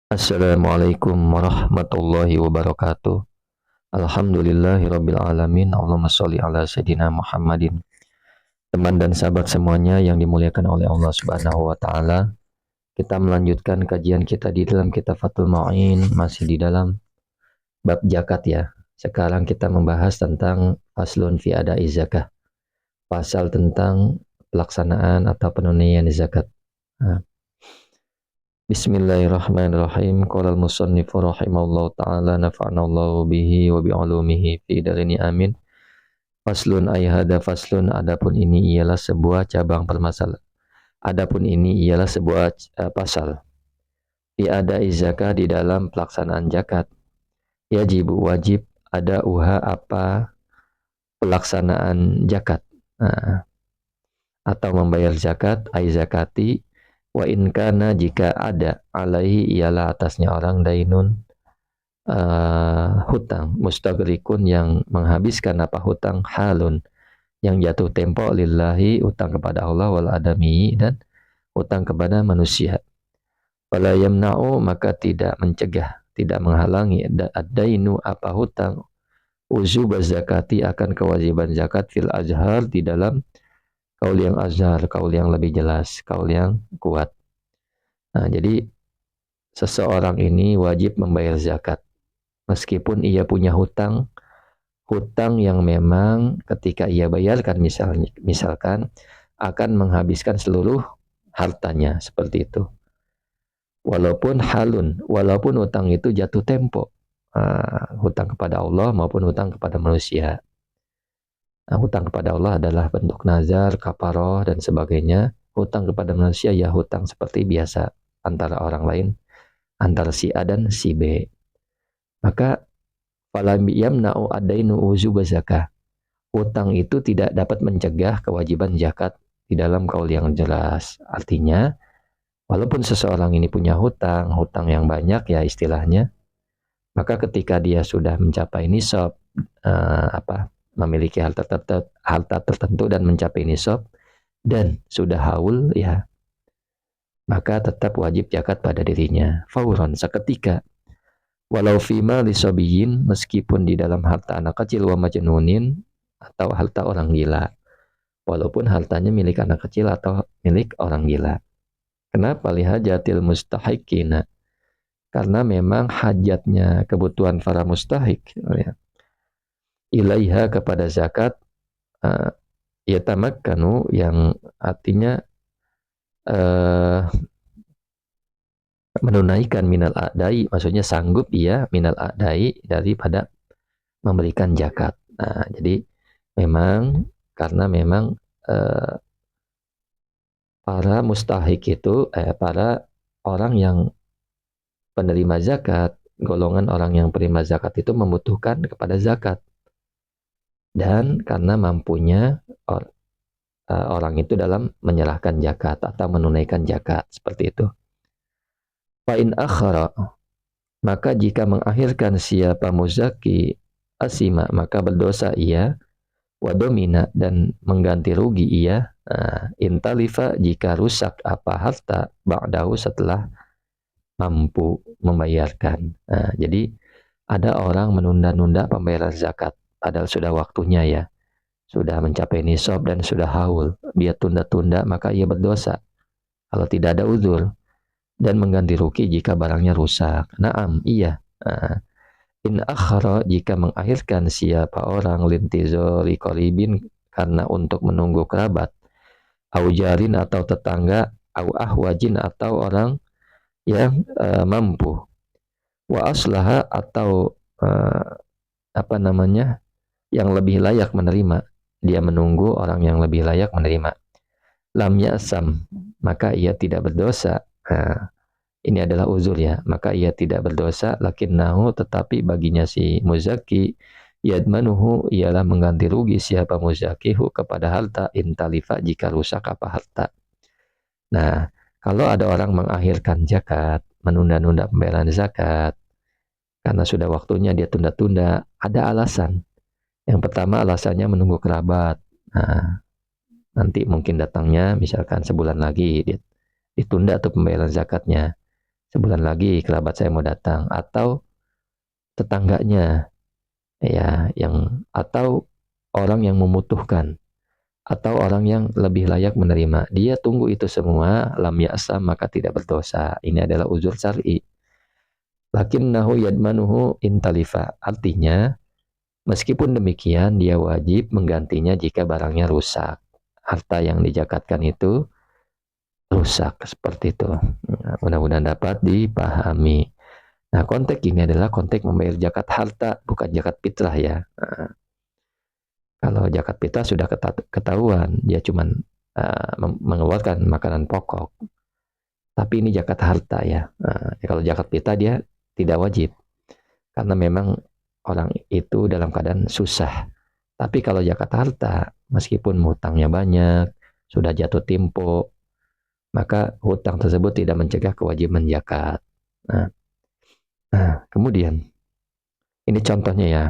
Assalamualaikum warahmatullahi wabarakatuh. Alhamdulillahirabbil alamin. Allahumma shalli ala sayidina Muhammadin. Teman dan sahabat semuanya yang dimuliakan oleh Allah Subhanahu wa taala. Kita melanjutkan kajian kita di dalam kitab Fathul Mu'in, masih di dalam bab zakat ya. Sekarang kita membahas tentang faslun fi ada'i zakah. Pasal tentang pelaksanaan atau penunaian zakat. Nah, Bismillahirrahmanirrahim. Qala al-musannif rahimahullahu taala nafa'anallahu bihi wa bi'ulumihi fi darini amin. Faslun ay hada faslun, adapun ini ialah sebuah cabang permasalahan. Adapun ini ialah sebuah pasal. Fi adai zakat, di dalam pelaksanaan zakat. Yajibu wajib, ada uha apa pelaksanaan zakat. Nah, atau membayar zakat, ay zakati, wa in kana, jika ada, alaihi ialah atasnya orang, dainun hutang, mustagrikun yang menghabiskan apa hutang, halun yang jatuh tempo, lillahi hutang kepada Allah, wal adami dan hutang kepada manusia. Wala yamna'u, maka tidak mencegah, tidak menghalangi, ad-dainu apa hutang, uzub zakati akan kewajiban zakat, fil azhar di dalam kaul yang azhar, kaul yang lebih jelas, kaul yang kuat. Nah, jadi seseorang ini wajib membayar zakat meskipun ia punya hutang, hutang yang memang ketika ia bayarkan misalkan akan menghabiskan seluruh hartanya, seperti itu. Walaupun halun, walaupun hutang itu jatuh tempo, hutang kepada Allah maupun hutang kepada manusia. Nah, hutang kepada Allah adalah bentuk nazar, kafaroh, dan sebagainya. Hutang kepada manusia ya hutang seperti biasa antara orang lain, antara si A dan si B. Maka falam yamna'u adainu uzuba zakah. Hutang itu tidak dapat mencegah kewajiban zakat di dalam kaul yang jelas. Artinya, walaupun seseorang ini punya hutang, hutang yang banyak ya istilahnya, maka ketika dia sudah mencapai nisab, memiliki harta tertentu dan mencapai nisab dan sudah haul ya, maka tetap wajib zakat pada dirinya. Fauron, seketika. Walau fima lisobiyin, meskipun di dalam harta anak kecil, wa majnunin, atau harta orang gila. Walaupun hartanya milik anak kecil atau milik orang gila. Kenapa? Lihajatil mustahiqina. Karena memang hajatnya, kebutuhan para mustahik ya, ilaiha kepada zakat, yatamakkanu, yang artinya menunaikan minal a'dai, maksudnya sanggup ia minal a'dai, daripada memberikan zakat. Nah, jadi memang karena memang para mustahik itu, para orang yang penerima zakat, golongan orang yang penerima zakat itu membutuhkan kepada zakat. Dan karena mampunya orang itu dalam menyerahkan zakat atau menunaikan zakat, seperti itu. Fa'in akhara, maka jika mengakhirkan siapa muzaki, asima, maka berdosa ia, wadomina, dan mengganti rugi ia, intalifa, jika rusak apa harta, ba'dahu, setelah mampu membayarkan. Nah, jadi ada orang menunda-nunda pembayaran zakat, padahal sudah waktunya ya, sudah mencapai nisab dan sudah haul, dia tunda-tunda, maka ia berdosa kalau tidak ada uzur, dan mengganti rugi jika barangnya rusak. Naam, iya. In akhara, jika mengakhirkan siapa orang, lintizori koribin, karena untuk menunggu kerabat, aujarin atau tetangga, au ahwajin atau orang yang mampu, wa aslaha atau yang lebih layak menerima, dia menunggu orang yang lebih layak menerima. Lam ya'sam, maka ia tidak berdosa. Ini adalah uzur ya, maka ia tidak berdosa, lakinnahu, tetapi baginya si muzaki, yadmanuhu, ialah mengganti rugi siapa muzakihu kepada harta, intalifa, jika rusak apa harta. Nah, kalau ada orang mengakhirkan zakat, menunda-nunda pembayaran zakat, karena sudah waktunya dia tunda-tunda, ada alasan. Yang pertama, alasannya menunggu kerabat. Nah, nanti mungkin datangnya misalkan sebulan lagi, ditunda tuh pembayaran zakatnya. sebulan lagi kerabat saya mau datang, atau tetangganya, ya, atau orang yang membutuhkan, atau orang yang lebih layak menerima. Dia tunggu itu semua, lam ya'sam, maka tidak berdosa. Ini adalah uzur syar'i. Lakinnahu yadmanuhu intalifa. Artinya, meskipun demikian, dia wajib menggantinya jika barangnya rusak. Harta yang dijakatkan itu rusak, seperti itu. Nah, mudah-mudahan dapat dipahami. Nah, konteks ini adalah konteks membayar zakat harta, bukan zakat fitrah ya. Nah, kalau zakat fitrah sudah ketahuan, dia cuma mengeluarkan makanan pokok. Tapi ini zakat harta ya. Nah, kalau zakat fitrah dia tidak wajib, karena memang orang itu dalam keadaan susah. Tapi kalau zakat harta, meskipun hutangnya banyak, sudah jatuh tempo, maka hutang tersebut tidak mencegah kewajiban zakat. Nah, kemudian ini contohnya ya.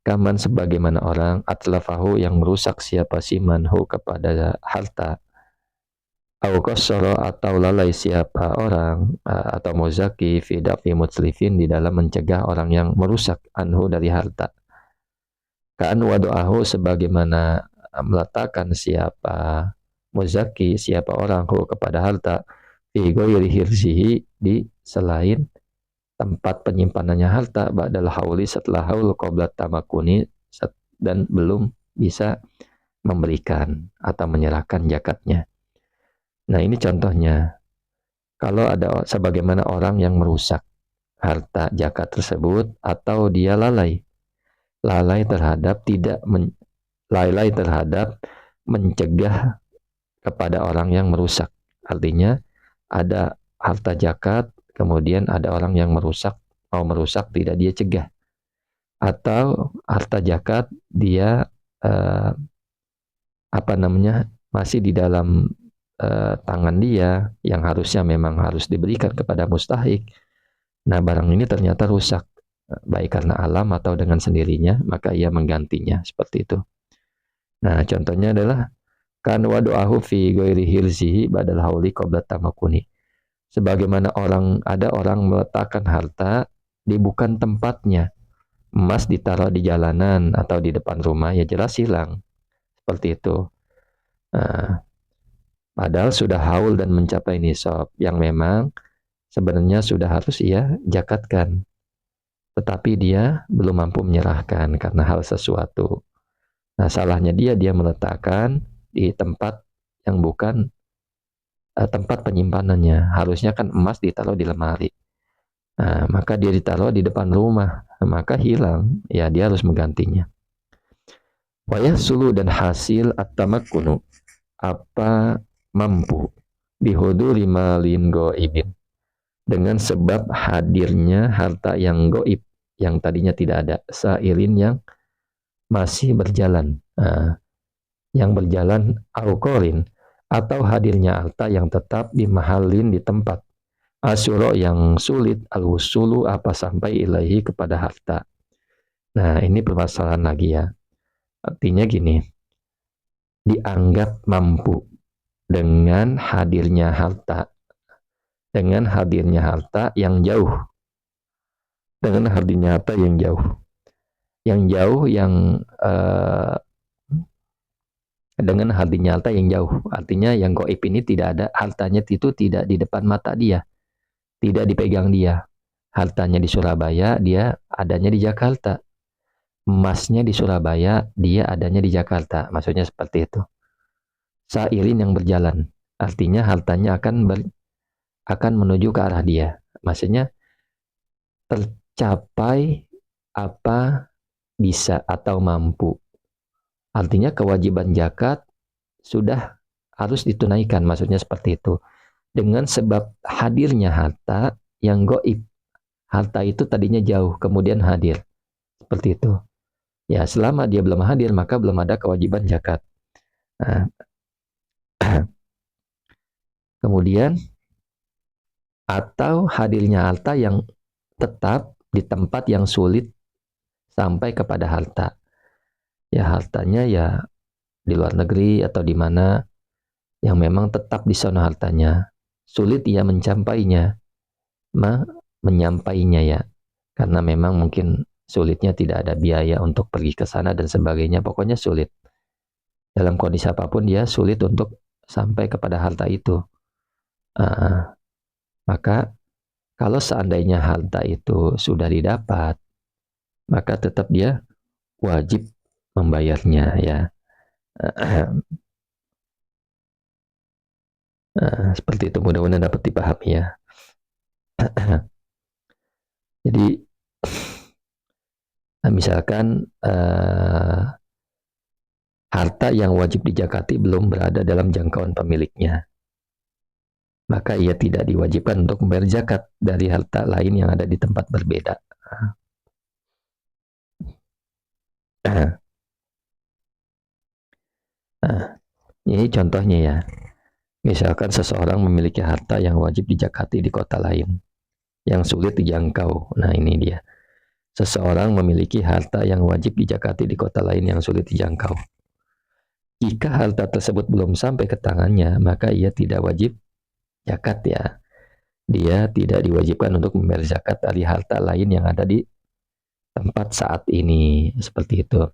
Kaman sebagaimana orang atlafahu yang merusak siapa si manhu kepada harta, au qassara atau lalai siapa orang, atau muzaki fi dafi mutlifin di dalam mencegah orang yang merusak anhu dari harta. Kan wadu'ahu sebagaimana meletakkan siapa muzaki siapa orang hu kepada harta fi ghairi hirzihi di selain tempat penyimpanannya harta ba'dal hauli setelah haul qabla tamakuni dan belum bisa memberikan atau menyerahkan zakatnya. Nah, ini contohnya. Kalau ada sebagaimana orang yang merusak harta zakat tersebut atau dia lalai terhadap lalai terhadap mencegah kepada orang yang merusak. Artinya ada harta zakat, kemudian ada orang yang mau merusak tidak dia cegah. Atau harta zakat dia eh, masih di dalam tangan dia yang harusnya memang harus diberikan kepada mustahik. Nah, barang ini ternyata rusak, baik karena alam atau dengan sendirinya, maka ia menggantinya seperti itu. Nah, contohnya adalah kan wadu'ahu fi ghairi hirzihi badal hauli qabla tamakuni. Sebagaimana ada orang meletakkan harta di bukan tempatnya. Emas ditaruh di jalanan atau di depan rumah, ya jelas hilang. Seperti itu. Nah, padahal sudah haul dan mencapai nisab yang memang sebenarnya sudah harus ia zakatkan. Tetapi dia belum mampu menyerahkan karena hal sesuatu. Nah, salahnya dia meletakkan di tempat yang bukan tempat penyimpanannya. Harusnya kan emas ditaruh di lemari. Nah, maka dia ditaruh di depan rumah. Maka hilang. Ya, dia harus menggantinya. Wayah sulu dan hasil at-tamakkunu. Apa mampu bihuduri malin goibin. Dengan sebab hadirnya harta yang goib. Yang tadinya tidak ada. Sailin yang masih berjalan. Nah, yang berjalan aukolin. Atau hadirnya harta yang tetap di mahalin di tempat. Asyuro yang sulit al-wusulu apa sampai ilahi kepada harta. Nah, ini permasalahan lagi ya. Artinya gini, dianggap mampu dengan hadirnya harta. Dengan hadirnya harta yang jauh. Dengan hadirnya harta yang jauh. Yang jauh yang dengan hadirnya harta yang jauh. Artinya yang goib ini tidak ada, hartanya itu tidak di depan mata dia. Tidak dipegang dia. Hartanya di Surabaya, dia adanya di Jakarta. Emasnya di Surabaya, dia adanya di Jakarta. Maksudnya seperti itu. Sairin yang berjalan. Artinya hartanya akan menuju ke arah dia. Maksudnya tercapai apa bisa atau mampu. Artinya kewajiban zakat sudah harus ditunaikan. Maksudnya seperti itu. Dengan sebab hadirnya harta yang goib. Harta itu tadinya jauh, kemudian hadir. Seperti itu. Ya, selama dia belum hadir, maka belum ada kewajiban zakat. Nah, kemudian, atau hadirnya harta yang tetap di tempat yang sulit sampai kepada harta. Ya, hartanya ya di luar negeri atau di mana yang memang tetap di sana hartanya. Sulit ia mencapainya. menyampainya ya, karena memang mungkin sulitnya, tidak ada biaya untuk pergi ke sana dan sebagainya, pokoknya sulit. Dalam kondisi apapun dia sulit untuk sampai kepada harta itu. Maka kalau seandainya harta itu sudah didapat, maka tetap dia wajib membayarnya ya. Seperti itu, mudah-mudahan dapat dipahami ya. Jadi misalkan harta yang wajib dijakati belum berada dalam jangkauan pemiliknya, maka ia tidak diwajibkan untuk membayar zakat dari harta lain yang ada di tempat berbeda. Nah, ini contohnya ya. Misalkan seseorang memiliki harta yang wajib dijakati di kota lain, yang sulit dijangkau. Nah ini dia. Seseorang memiliki harta yang wajib dijakati di kota lain yang sulit dijangkau. Jika harta tersebut belum sampai ke tangannya, maka ia tidak wajib zakat ya. Dia tidak diwajibkan untuk membayar zakat dari harta lain yang ada di tempat saat ini. Seperti itu.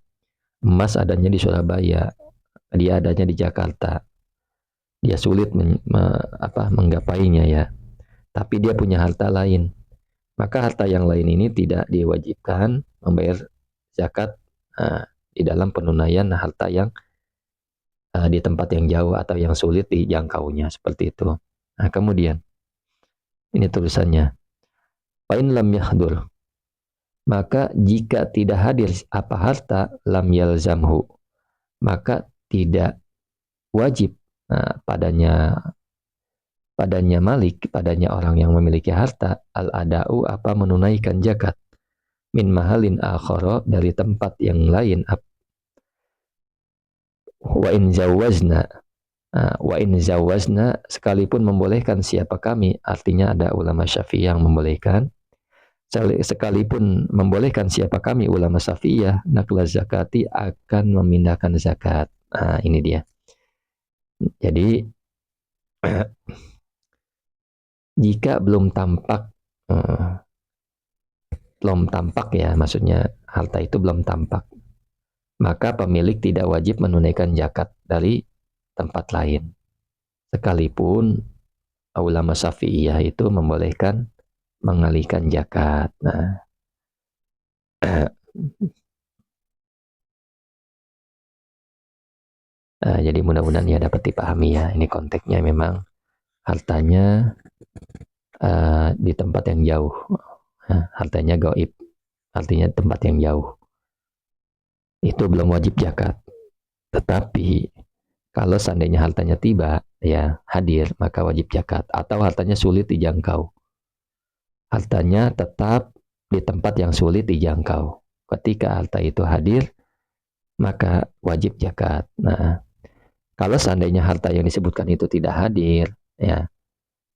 Emas adanya di Surabaya, dia adanya di Jakarta. Dia sulit menggapainya ya. Tapi dia punya harta lain. Maka harta yang lain ini tidak diwajibkan membayar zakat di dalam penunaian harta yang di tempat yang jauh atau yang sulit dijangkaunya, seperti itu. Nah, kemudian ini tulisannya. Fa'in lam yahdur. Maka jika tidak hadir apa harta, lam yalzamhu, maka tidak wajib padanya malik, padanya orang yang memiliki harta, al-ada'u apa menunaikan zakat min mahalin akhara, dari tempat yang lain. Wa in zawazna, sekalipun membolehkan siapa kami, artinya ada ulama Syafi'iyah yang membolehkan, sekalipun membolehkan siapa kami ulama Syafi'iyah, nakla zakati, akan memindahkan zakat. Nah, ini dia. Jadi jika belum tampak ya, maksudnya harta itu belum tampak, maka pemilik tidak wajib menunaikan zakat dari tempat lain. Sekalipun ulama Syafi'iyah itu membolehkan mengalihkan zakat. Nah, jadi mudah-mudahan ya dapat dipahami ya. Ini konteksnya memang hartanya di tempat yang jauh. Hartanya gaib, artinya tempat yang jauh. Itu belum wajib zakat. Tetapi kalau seandainya hartanya tiba, ya hadir, maka wajib zakat. Atau hartanya sulit dijangkau. Hartanya tetap di tempat yang sulit dijangkau. Ketika harta itu hadir, maka wajib zakat. Nah, kalau seandainya harta yang disebutkan itu tidak hadir, ya,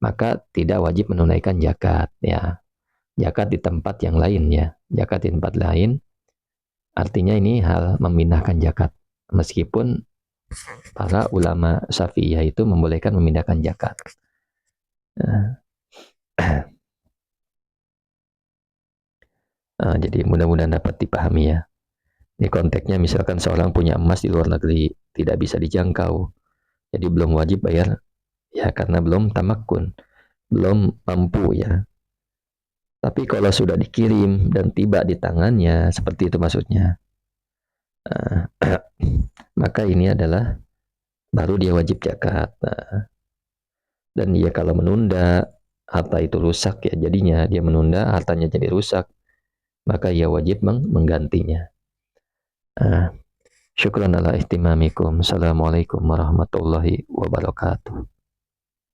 maka tidak wajib menunaikan zakat. Ya, zakat di tempat yang lain ya. Zakat di tempat lain, artinya ini hal memindahkan zakat. Meskipun para ulama Syafi'iyah itu membolehkan memindahkan zakat. Jadi mudah-mudahan dapat dipahami ya. Ini konteksnya misalkan seorang punya emas di luar negeri, tidak bisa dijangkau. Jadi belum wajib bayar ya, karena belum tamakun, belum mampu ya. Tapi kalau sudah dikirim dan tiba di tangannya, seperti itu maksudnya. Maka ini adalah baru dia wajib zakat. Dan dia kalau menunda, harta itu rusak ya, jadinya dia menunda, hartanya jadi rusak, maka ia wajib menggantinya. Syukran ala ihtimamikum. Assalamualaikum warahmatullahi wabarakatuh.